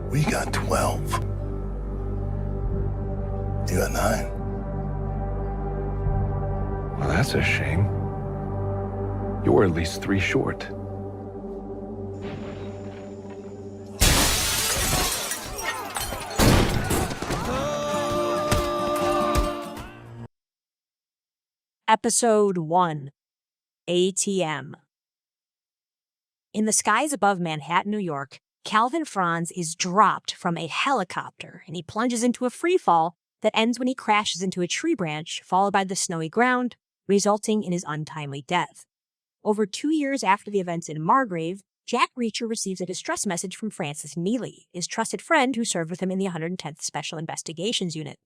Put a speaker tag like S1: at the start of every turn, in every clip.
S1: We got 12. You got 9.
S2: Well, that's a shame. You were at least 3 short.
S3: Episode 1. ATM. In the skies above Manhattan, New York, Calvin Franz is dropped from a helicopter, and he plunges into a free fall that ends when he crashes into a tree branch, followed by the snowy ground, resulting in his untimely death. Over 2 years after the events in Margrave, Jack Reacher receives a distress message from Francis Neely, his trusted friend who served with him in the 110th Special Investigations Unit.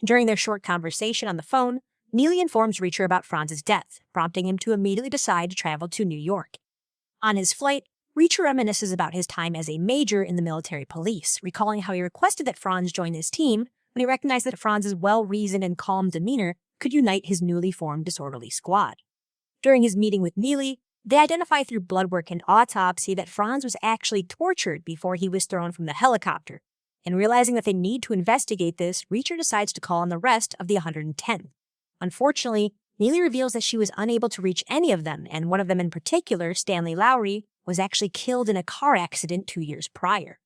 S3: During their short conversation on the phone, Neely informs Reacher about Franz's death, prompting him to immediately decide to travel to New York. On his flight, Reacher reminisces about his time as a major in the military police, recalling how he requested that Franz join his team when he recognized that Franz's well-reasoned and calm demeanor could unite his newly formed disorderly squad. During his meeting with Neely, they identify through blood work and autopsy that Franz was actually tortured before he was thrown from the helicopter, and realizing that they need to investigate this, Reacher decides to call on the rest of the 110th. Unfortunately, Neely reveals that she was unable to reach any of them, and one of them in particular, Stanley Lowry, was actually killed in a car accident 2 years prior.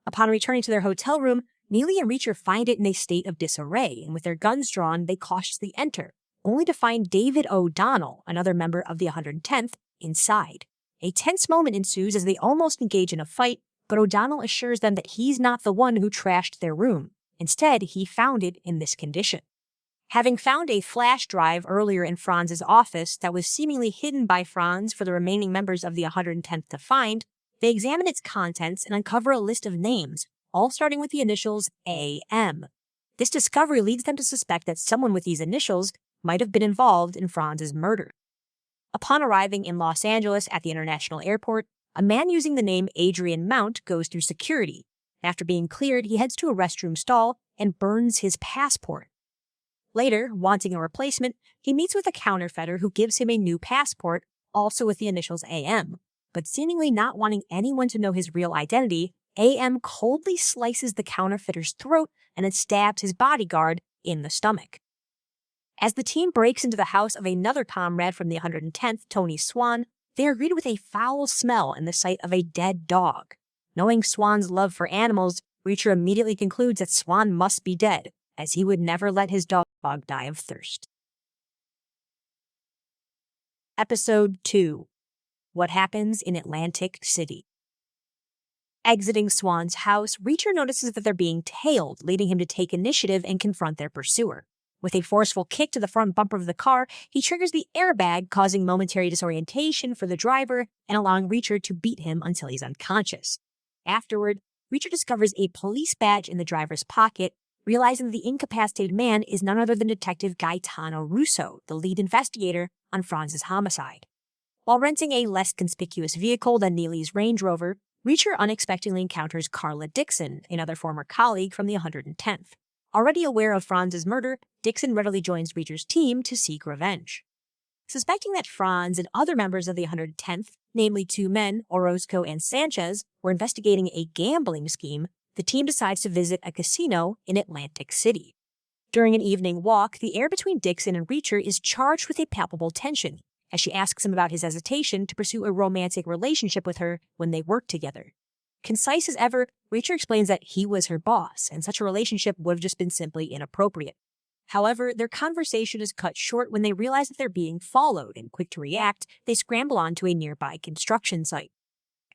S3: Upon returning to their hotel room, Neely and Reacher find it in a state of disarray, and with their guns drawn, they cautiously enter, only to find David O'Donnell, another member of the 110th, inside. A tense moment ensues as they almost engage in a fight, but O'Donnell assures them that he's not the one who trashed their room. Instead, he found it in this condition. Having found a flash drive earlier in Franz's office that was seemingly hidden by Franz for the remaining members of the 110th to find, they examine its contents and uncover a list of names, all starting with the initials AM. This discovery leads them to suspect that someone with these initials might have been involved in Franz's murder. Upon arriving in Los Angeles at the international airport, a man using the name Adrian Mount goes through security. After being cleared, he heads to a restroom stall and burns his passport. Later, wanting a replacement, he meets with a counterfeiter who gives him a new passport, also with the initials AM. But seemingly not wanting anyone to know his real identity, AM coldly slices the counterfeiter's throat and then stabs his bodyguard in the stomach. As the team breaks into the house of another comrade from the 110th, Tony Swan, they are greeted with a foul smell and the sight of a dead dog. Knowing Swan's love for animals, Reacher immediately concludes that Swan must be dead, as he would never let his dog die of thirst. Episode 2. What happens in Atlantic City. Exiting Swan's house, Reacher notices that they're being tailed, leading him to take initiative and confront their pursuer. With a forceful kick to the front bumper of the car, he triggers the airbag, causing momentary disorientation for the driver and allowing Reacher to beat him until he's unconscious. Afterward, Reacher discovers a police badge in the driver's pocket, realizing that the incapacitated man is none other than Detective Gaetano Russo, the lead investigator on Franz's homicide. While renting a less conspicuous vehicle than Neely's Range Rover, Reacher unexpectedly encounters Carla Dixon, another former colleague from the 110th. Already aware of Franz's murder, Dixon readily joins Reacher's team to seek revenge. Suspecting that Franz and other members of the 110th, namely 2 men, Orozco and Sanchez, were investigating a gambling scheme, the team decides to visit a casino in Atlantic City. During an evening walk, the air between Dixon and Reacher is charged with a palpable tension, as she asks him about his hesitation to pursue a romantic relationship with her when they work together. Concise as ever, Reacher explains that he was her boss, and such a relationship would have just been simply inappropriate. However, their conversation is cut short when they realize that they're being followed, and quick to react, they scramble onto a nearby construction site.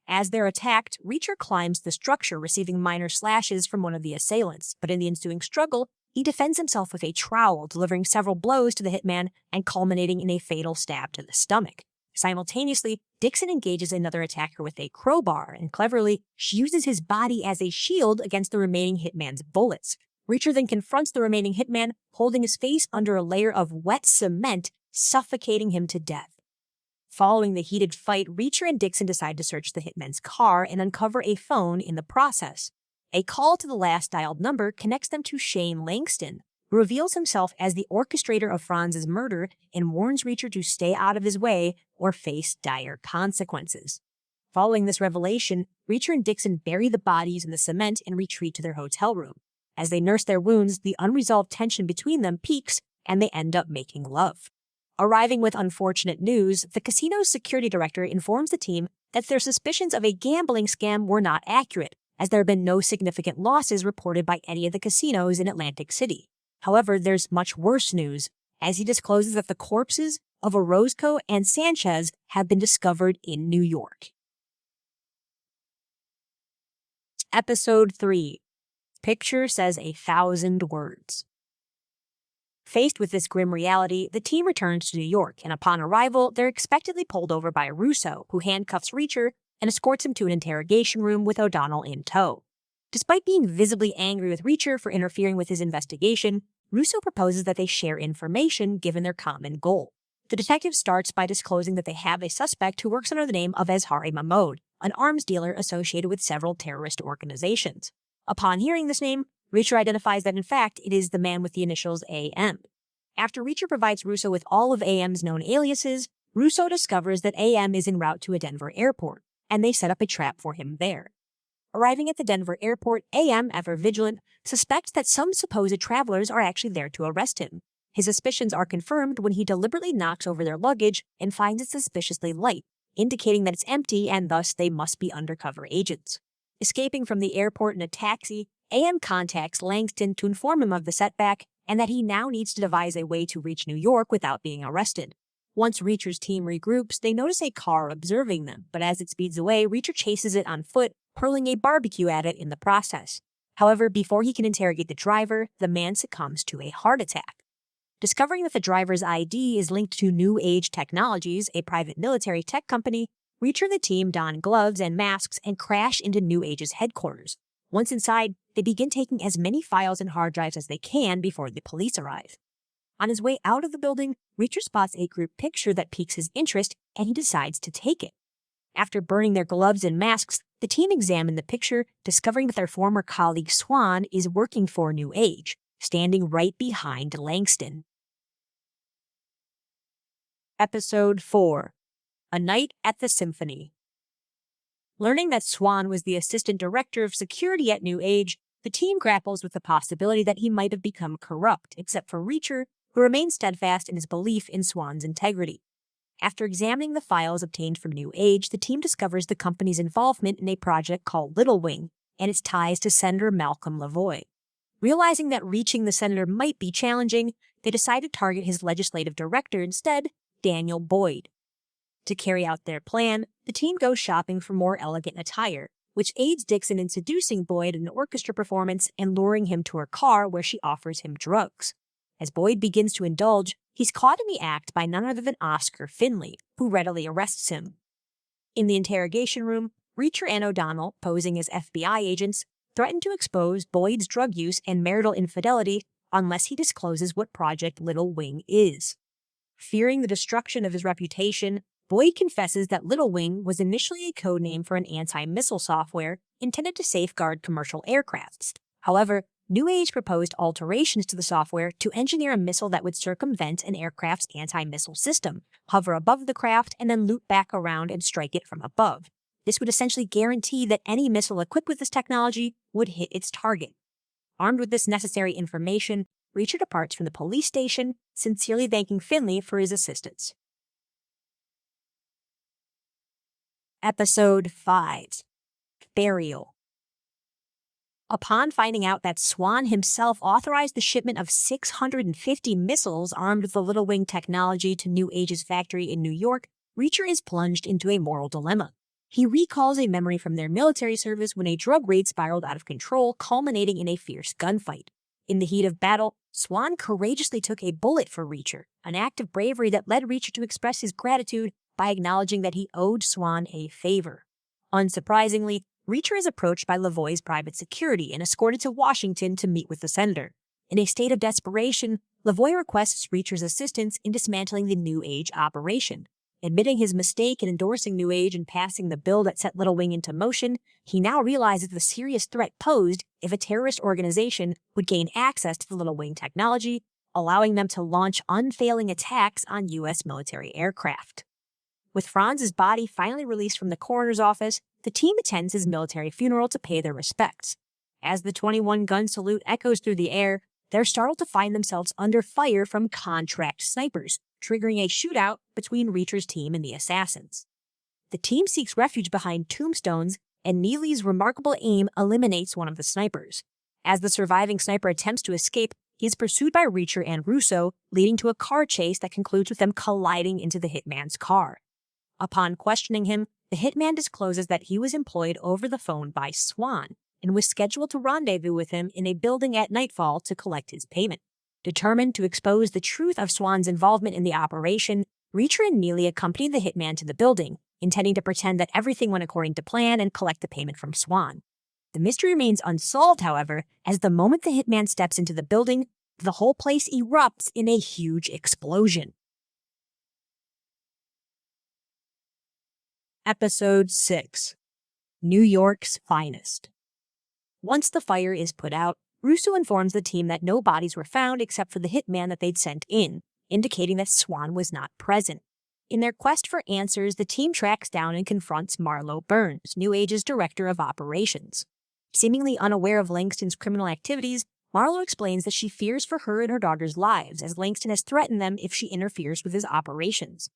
S3: As they're attacked, Reacher climbs the structure, receiving minor slashes from one of the assailants, but in the ensuing struggle, he defends himself with a trowel, delivering several blows to the hitman and culminating in a fatal stab to the stomach. Simultaneously, Dixon engages another attacker with a crowbar, and cleverly, she uses his body as a shield against the remaining hitman's bullets. Reacher then confronts the remaining hitman, holding his face under a layer of wet cement, suffocating him to death. Following the heated fight, Reacher and Dixon decide to search the hitman's car and uncover a phone in the process. A call to the last dialed number connects them to Shane Langston, who reveals himself as the orchestrator of Franz's murder and warns Reacher to stay out of his way or face dire consequences. Following this revelation, Reacher and Dixon bury the bodies in the cement and retreat to their hotel room. As they nurse their wounds, the unresolved tension between them peaks, and they end up making love. Arriving with unfortunate news, the casino's security director informs the team that their suspicions of a gambling scam were not accurate, as there have been no significant losses reported by any of the casinos in Atlantic City. However, there's much worse news, as he discloses that the corpses of Orozco and Sanchez have been discovered in New York. Episode 3. Picture says 1,000 words. Faced with this grim reality, the team returns to New York, and upon arrival, they're expectedly pulled over by Russo, who handcuffs Reacher and escorts him to an interrogation room with O'Donnell in tow. Despite being visibly angry with Reacher for interfering with his investigation, Russo proposes that they share information given their common goal. The detective starts by disclosing that they have a suspect who works under the name of Azhari Mahmoud, an arms dealer associated with several terrorist organizations. Upon hearing this name, Reacher identifies that in fact it is the man with the initials AM. After Reacher provides Russo with all of AM's known aliases, Russo discovers that AM is en route to a Denver airport, and they set up a trap for him there. Arriving at the Denver airport, AM, ever vigilant, suspects that some supposed travelers are actually there to arrest him. His suspicions are confirmed when he deliberately knocks over their luggage and finds it suspiciously light, indicating that it's empty and thus they must be undercover agents. Escaping from the airport in a taxi, AM contacts Langston to inform him of the setback and that he now needs to devise a way to reach New York without being arrested. Once Reacher's team regroups, they notice a car observing them, but as it speeds away, Reacher chases it on foot, hurling a barbecue at it in the process. However, before he can interrogate the driver, the man succumbs to a heart attack. Discovering that the driver's ID is linked to New Age Technologies, a private military tech company, Reacher and the team don gloves and masks and crash into New Age's headquarters. Once inside, they begin taking as many files and hard drives as they can before the police arrive. On his way out of the building, Reacher spots a group picture that piques his interest, and he decides to take it. After burning their gloves and masks, the team examine the picture, discovering that their former colleague Swan is working for New Age, standing right behind Langston. Episode 4. A Night at the Symphony. Learning that Swan was the assistant director of security at New Age, the team grapples with the possibility that he might have become corrupt, except for Reacher, who remains steadfast in his belief in Swan's integrity. After examining the files obtained from New Age, the team discovers the company's involvement in a project called Little Wing and its ties to Senator Malcolm Lavoie. Realizing that reaching the senator might be challenging, they decide to target his legislative director instead, Daniel Boyd. To carry out their plan, the team goes shopping for more elegant attire, which aids Dixon in seducing Boyd in an orchestra performance and luring him to her car where she offers him drugs. As Boyd begins to indulge, he's caught in the act by none other than Oscar Finley, who readily arrests him. In the interrogation room, Reacher and O'Donnell, posing as FBI agents, threaten to expose Boyd's drug use and marital infidelity unless he discloses what Project Little Wing is. Fearing the destruction of his reputation, Boyd confesses that Little Wing was initially a code name for an anti-missile software intended to safeguard commercial aircrafts. However, New Age proposed alterations to the software to engineer a missile that would circumvent an aircraft's anti-missile system, hover above the craft, and then loop back around and strike it from above. This would essentially guarantee that any missile equipped with this technology would hit its target. Armed with this necessary information, Reacher departs from the police station, sincerely thanking Finley for his assistance. Episode 5. Burial. Upon finding out that Swan himself authorized the shipment of 650 missiles armed with the Little Wing technology to New Age's factory in New York, Reacher is plunged into a moral dilemma. He recalls a memory from their military service when a drug raid spiraled out of control, culminating in a fierce gunfight. In the heat of battle, Swan courageously took a bullet for Reacher, an act of bravery that led Reacher to express his gratitude by acknowledging that he owed Swan a favor. Unsurprisingly, Reacher is approached by Lavoie's private security and escorted to Washington to meet with the senator. In a state of desperation, Lavoie requests Reacher's assistance in dismantling the New Age operation. Admitting his mistake in endorsing New Age and passing the bill that set Little Wing into motion, he now realizes the serious threat posed if a terrorist organization would gain access to the Little Wing technology, allowing them to launch unfailing attacks on U.S. military aircraft. With Franz's body finally released from the coroner's office, the team attends his military funeral to pay their respects. As the 21-gun salute echoes through the air, they're startled to find themselves under fire from contract snipers, triggering a shootout between Reacher's team and the assassins. The team seeks refuge behind tombstones, and Neely's remarkable aim eliminates one of the snipers. As the surviving sniper attempts to escape, he is pursued by Reacher and Russo, leading to a car chase that concludes with them colliding into the hitman's car. Upon questioning him, the hitman discloses that he was employed over the phone by Swan and was scheduled to rendezvous with him in a building at nightfall to collect his payment. Determined to expose the truth of Swan's involvement in the operation, Reacher and Neely accompany the hitman to the building, intending to pretend that everything went according to plan and collect the payment from Swan. The mystery remains unsolved, however, as the moment the hitman steps into the building, the whole place erupts in a huge explosion. Episode 6. New York's Finest. Once the fire is put out, Russo informs the team that no bodies were found except for the hitman that they'd sent in, indicating that Swan was not present. In their quest for answers, the team tracks down and confronts Marlo Burns, New Age's director of operations. Seemingly unaware of Langston's criminal activities, Marlo explains that she fears for her and her daughter's lives, as Langston has threatened them if she interferes with his operations.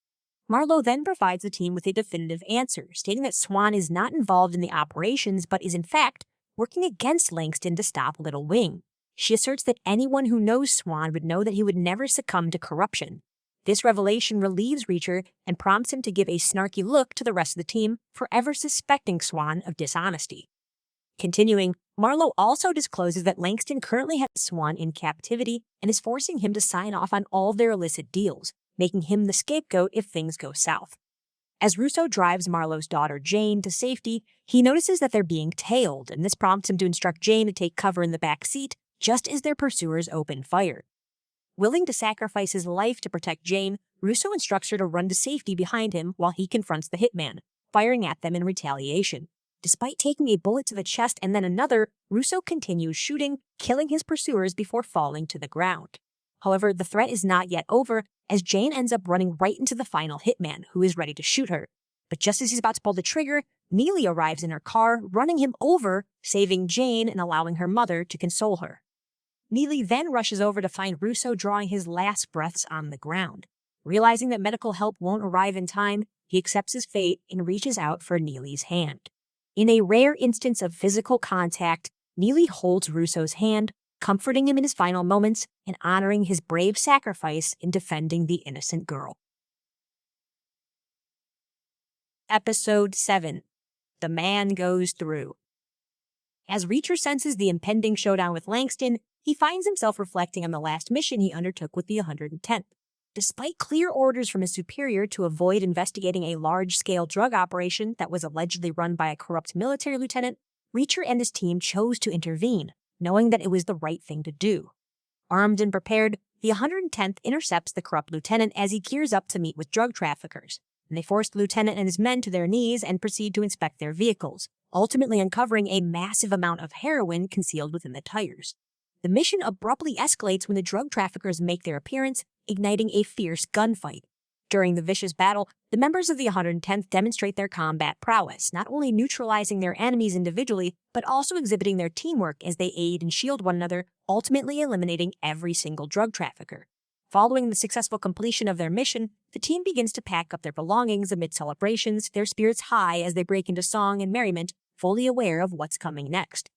S3: Marlo then provides the team with a definitive answer, stating that Swan is not involved in the operations, but is in fact working against Langston to stop Little Wing. She asserts that anyone who knows Swan would know that he would never succumb to corruption. This revelation relieves Reacher and prompts him to give a snarky look to the rest of the team, forever suspecting Swan of dishonesty. Continuing, Marlo also discloses that Langston currently has Swan in captivity and is forcing him to sign off on all their illicit deals, making him the scapegoat if things go south. As Russo drives Marlo's daughter Jane to safety, he notices that they're being tailed, and this prompts him to instruct Jane to take cover in the back seat just as their pursuers open fire. Willing to sacrifice his life to protect Jane, Russo instructs her to run to safety behind him while he confronts the hitman, firing at them in retaliation. Despite taking a bullet to the chest and then another, Russo continues shooting, killing his pursuers before falling to the ground. However, the threat is not yet over, as Jane ends up running right into the final hitman, who is ready to shoot her. But just as he's about to pull the trigger, Neely arrives in her car, running him over, saving Jane and allowing her mother to console her. Neely then rushes over to find Russo drawing his last breaths on the ground. Realizing that medical help won't arrive in time, he accepts his fate and reaches out for Neely's hand. In a rare instance of physical contact, Neely holds Russo's hand, comforting him in his final moments and honoring his brave sacrifice in defending the innocent girl. Episode 7. The Man Goes Through. As Reacher senses the impending showdown with Langston, he finds himself reflecting on the last mission he undertook with the 110th. Despite clear orders from his superior to avoid investigating a large-scale drug operation that was allegedly run by a corrupt military lieutenant, Reacher and his team chose to intervene, knowing that it was the right thing to do. Armed and prepared, the 110th intercepts the corrupt lieutenant as he gears up to meet with drug traffickers, and they force the lieutenant and his men to their knees and proceed to inspect their vehicles, ultimately uncovering a massive amount of heroin concealed within the tires. The mission abruptly escalates when the drug traffickers make their appearance, igniting a fierce gunfight. During the vicious battle, the members of the 110th demonstrate their combat prowess, not only neutralizing their enemies individually, but also exhibiting their teamwork as they aid and shield one another, ultimately eliminating every single drug trafficker. Following the successful completion of their mission, the team begins to pack up their belongings amid celebrations, their spirits high as they break into song and merriment, fully aware of what's coming next.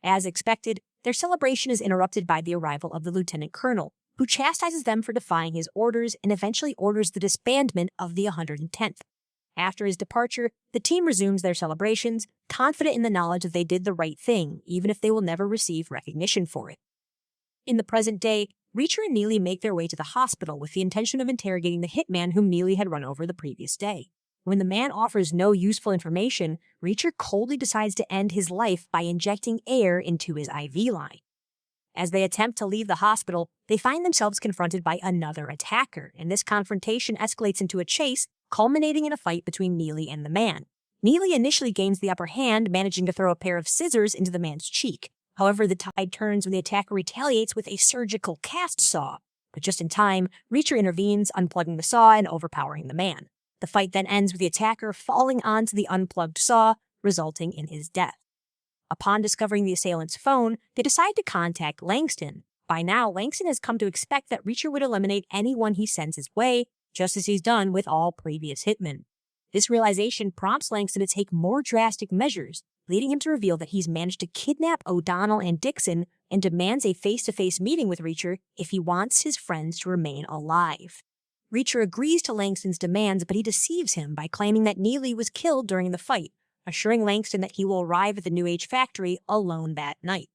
S3: As expected, their celebration is interrupted by the arrival of the lieutenant colonel, who chastises them for defying his orders and eventually orders the disbandment of the 110th. After his departure, the team resumes their celebrations, confident in the knowledge that they did the right thing, even if they will never receive recognition for it. In the present day, Reacher and Neely make their way to the hospital with the intention of interrogating the hitman whom Neely had run over the previous day. When the man offers no useful information, Reacher coldly decides to end his life by injecting air into his IV line. As they attempt to leave the hospital, they find themselves confronted by another attacker, and this confrontation escalates into a chase, culminating in a fight between Neely and the man. Neely initially gains the upper hand, managing to throw a pair of scissors into the man's cheek. However, the tide turns when the attacker retaliates with a surgical cast saw. But just in time, Reacher intervenes, unplugging the saw and overpowering the man. The fight then ends with the attacker falling onto the unplugged saw, resulting in his death. Upon discovering the assailant's phone, they decide to contact Langston. By now, Langston has come to expect that Reacher would eliminate anyone he sends his way, just as he's done with all previous hitmen. This realization prompts Langston to take more drastic measures, leading him to reveal that he's managed to kidnap O'Donnell and Dixon and demands a face-to-face meeting with Reacher if he wants his friends to remain alive. Reacher agrees to Langston's demands, but he deceives him by claiming that Neely was killed during the fight, assuring Langston that he will arrive at the New Age factory alone that night.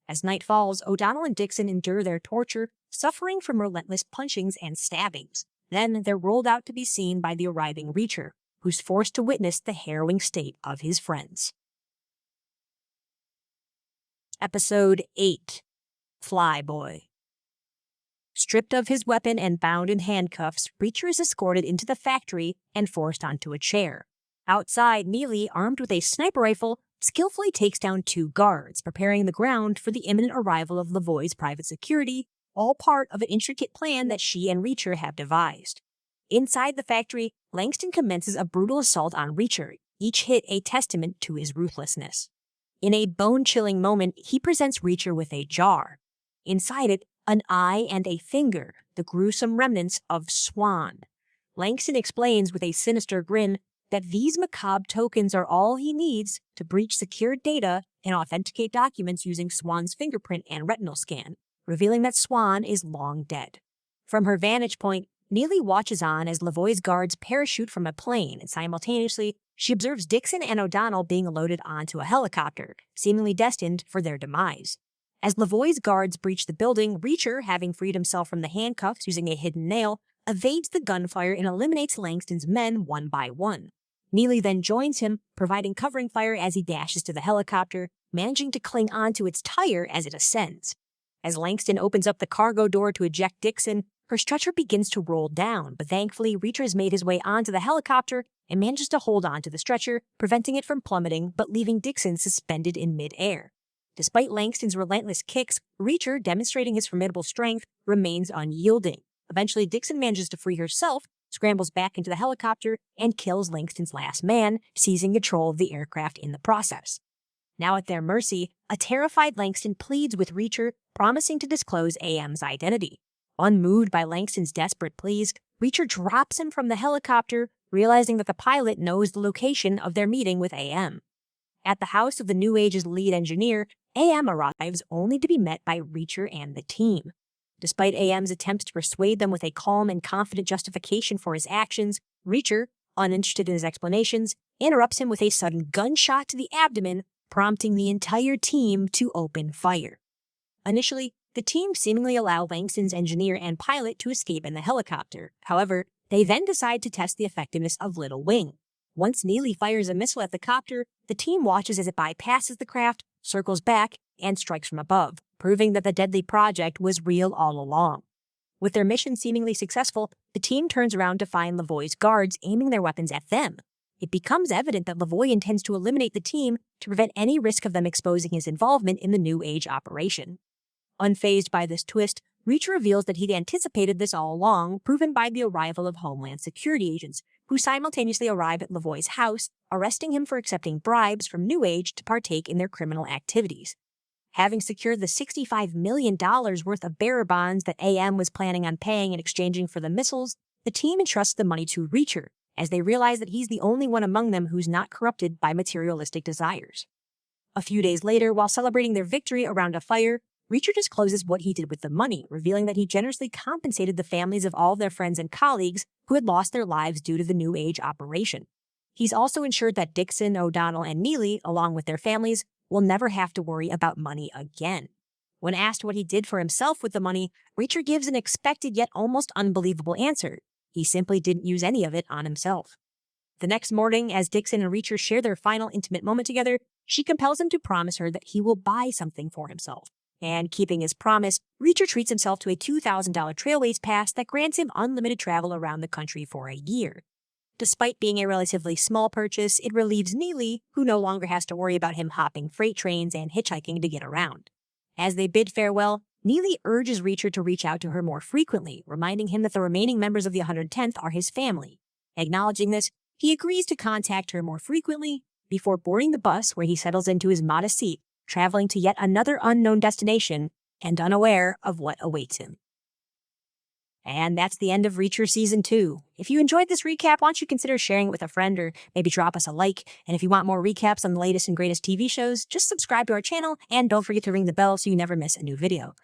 S3: As night falls, O'Donnell and Dixon endure their torture, suffering from relentless punchings and stabbings. Then they're rolled out to be seen by the arriving Reacher, who's forced to witness the harrowing state of his friends. Episode 8. Flyboy. Stripped of his weapon and bound in handcuffs, Reacher is escorted into the factory and forced onto a chair. Outside, Neely, armed with a sniper rifle, skillfully takes down 2 guards, preparing the ground for the imminent arrival of Lavoie's private security, all part of an intricate plan that she and Reacher have devised. Inside the factory, Langston commences a brutal assault on Reacher, each hit a testament to his ruthlessness. In a bone-chilling moment, he presents Reacher with a jar. Inside it, an eye and a finger, the gruesome remnants of Swan. Langston explains with a sinister grin that these macabre tokens are all he needs to breach secure data and authenticate documents using Swan's fingerprint and retinal scan, revealing that Swan is long dead. From her vantage point, Neely watches on as Lavoie's guards parachute from a plane, and simultaneously, she observes Dixon and O'Donnell being loaded onto a helicopter, seemingly destined for their demise. As Lavoie's guards breach the building, Reacher, having freed himself from the handcuffs using a hidden nail, evades the gunfire and eliminates Langston's men one by one. Neely then joins him, providing covering fire as he dashes to the helicopter, managing to cling onto its tire as it ascends. As Langston opens up the cargo door to eject Dixon, her stretcher begins to roll down, but thankfully Reacher has made his way onto the helicopter and manages to hold onto the stretcher, preventing it from plummeting but leaving Dixon suspended in mid-air. Despite Langston's relentless kicks, Reacher, demonstrating his formidable strength, remains unyielding. Eventually, Dixon manages to free herself, scrambles back into the helicopter, and kills Langston's last man, seizing control of the aircraft in the process. Now at their mercy, a terrified Langston pleads with Reacher, promising to disclose AM's identity. Unmoved by Langston's desperate pleas, Reacher drops him from the helicopter, realizing that the pilot knows the location of their meeting with AM. At the house of the New Age's lead engineer, AM arrives only to be met by Reacher and the team. Despite AM's attempts to persuade them with a calm and confident justification for his actions, Reacher, uninterested in his explanations, interrupts him with a sudden gunshot to the abdomen, prompting the entire team to open fire. Initially, the team seemingly allow Langston's engineer and pilot to escape in the helicopter. However, they then decide to test the effectiveness of Little Wing. Once Neely fires a missile at the copter, the team watches as it bypasses the craft, circles back, and strikes from above, proving that the deadly project was real all along. With their mission seemingly successful, the team turns around to find Lavoie's guards aiming their weapons at them. It becomes evident that Lavoie intends to eliminate the team to prevent any risk of them exposing his involvement in the New Age operation. Unfazed by this twist, Reacher reveals that he'd anticipated this all along, proven by the arrival of Homeland Security agents, who simultaneously arrive at Lavoie's house, arresting him for accepting bribes from New Age to partake in their criminal activities. Having secured the $65 million worth of bearer bonds that AM was planning on paying in exchanging for the missiles, the team entrusts the money to Reacher, as they realize that he's the only one among them who's not corrupted by materialistic desires. A few days later, while celebrating their victory around a fire, Reacher discloses what he did with the money, revealing that he generously compensated the families of all of their friends and colleagues who had lost their lives due to the New Age operation. He's also ensured that Dixon, O'Donnell, and Neely, along with their families, will never have to worry about money again. When asked what he did for himself with the money, Reacher gives an expected yet almost unbelievable answer. He simply didn't use any of it on himself. The next morning, as Dixon and Reacher share their final intimate moment together, she compels him to promise her that he will buy something for himself. And keeping his promise, Reacher treats himself to a $2,000 Trailways pass that grants him unlimited travel around the country for a year. Despite being a relatively small purchase, it relieves Neely, who no longer has to worry about him hopping freight trains and hitchhiking to get around. As they bid farewell, Neely urges Reacher to reach out to her more frequently, reminding him that the remaining members of the 110th are his family. Acknowledging this, he agrees to contact her more frequently before boarding the bus where he settles into his modest seat, traveling to yet another unknown destination and unaware of what awaits him. And that's the end of Reacher Season 2. If you enjoyed this recap, why don't you consider sharing it with a friend or maybe drop us a like? And if you want more recaps on the latest and greatest TV shows, just subscribe to our channel and don't forget to ring the bell so you never miss a new video.